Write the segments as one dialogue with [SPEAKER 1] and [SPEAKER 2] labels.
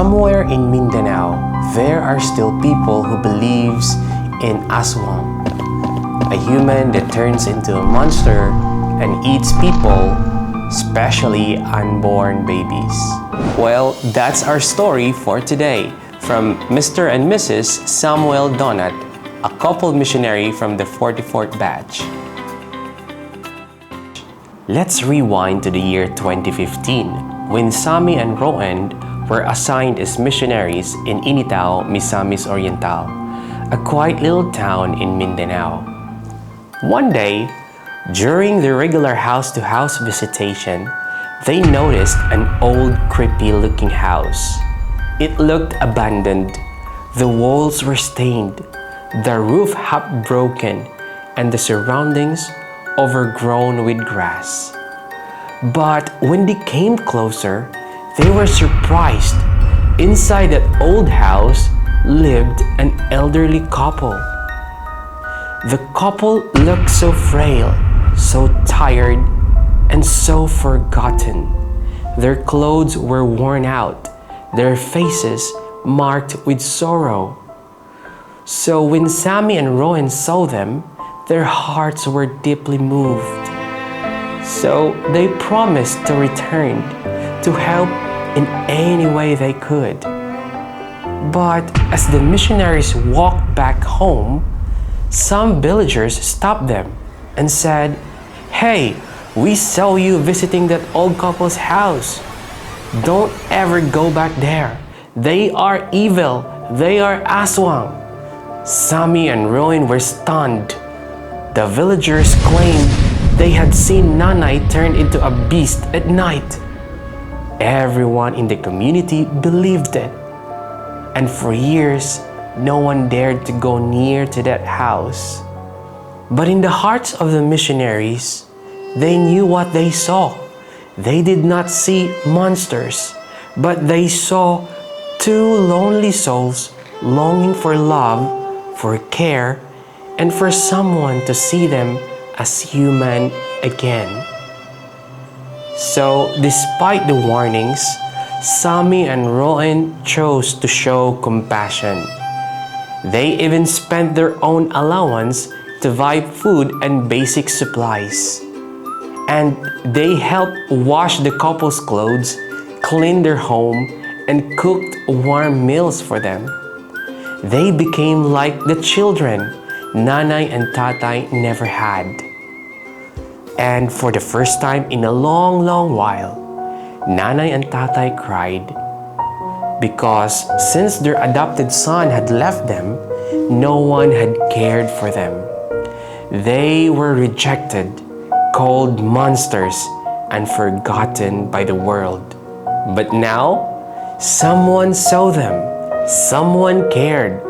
[SPEAKER 1] Somewhere in Mindanao, there are still people who believes in Aswang, a human that turns into a monster and eats people, especially unborn babies. Well, that's our story for today from Mr. and Mrs. Samuel Donat, a couple missionary from the 44th batch. Let's rewind to the year 2015 when Sammy and Rowan were assigned as missionaries in Initao, Misamis Oriental, a quiet little town in Mindanao. One day, during the regular house-to-house visitation, they noticed an old, creepy-looking house. It looked abandoned. The walls were stained, the roof half-broken, and the surroundings overgrown with grass. But when they came closer, they were surprised. Inside that old house lived an elderly couple. The couple looked so frail, so tired, and so forgotten. Their clothes were worn out, their faces marked with sorrow. So when Sammy and Rowan saw them, their hearts were deeply moved. So they promised to return, to help in any way they could. But as the missionaries walked back home, some villagers stopped them and said, "Hey, we saw you visiting that old couple's house. Don't ever go back there. They are evil. They are Aswang." Sammy and Rowan were stunned. The villagers claimed they had seen Nanay turn into a beast at night. Everyone in the community believed it. And for years, no one dared to go near to that house. But in the hearts of the missionaries, they knew what they saw. They did not see monsters, but they saw two lonely souls longing for love, for care, and for someone to see them as human again. So, despite the warnings, Sammy and Rowan chose to show compassion. They even spent their own allowance to buy food and basic supplies. And they helped wash the couple's clothes, clean their home, and cooked warm meals for them. They became like the children Nanay and Tatay never had. And for the first time in a long, long while, Nanay and Tatay cried because since their adopted son had left them, no one had cared for them. They were rejected, called monsters, and forgotten by the world. But now, someone saw them, someone cared,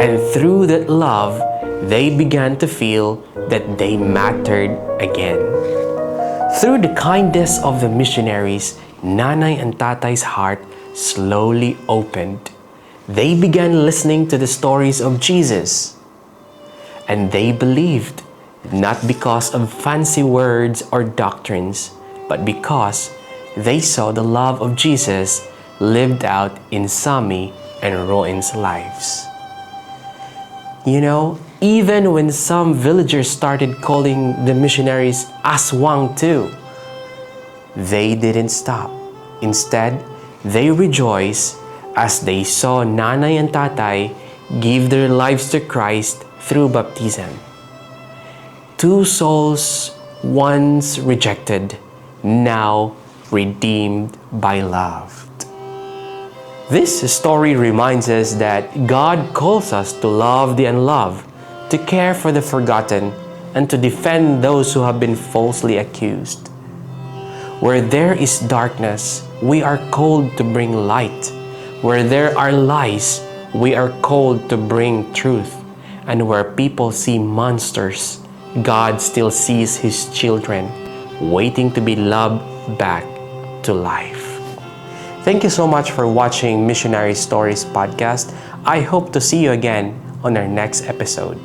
[SPEAKER 1] and through that love, they began to feel that they mattered again. Through the kindness of the missionaries, Nanay and Tatay's heart slowly opened. They began listening to the stories of Jesus. And they believed, not because of fancy words or doctrines, but because they saw the love of Jesus lived out in Sammy and Rowan's lives. You know, even when some villagers started calling the missionaries Aswang too, they didn't stop. Instead, they rejoiced as they saw Nanay and Tatay give their lives to Christ through baptism. Two souls once rejected, now redeemed by love. This story reminds us that God calls us to love the unloved, to care for the forgotten, and to defend those who have been falsely accused. Where there is darkness, we are called to bring light. Where there are lies, we are called to bring truth. And where people see monsters, God still sees His children, waiting to be loved back to life. Thank you so much for watching Missionary Stories podcast. I hope to see you again on our next episode.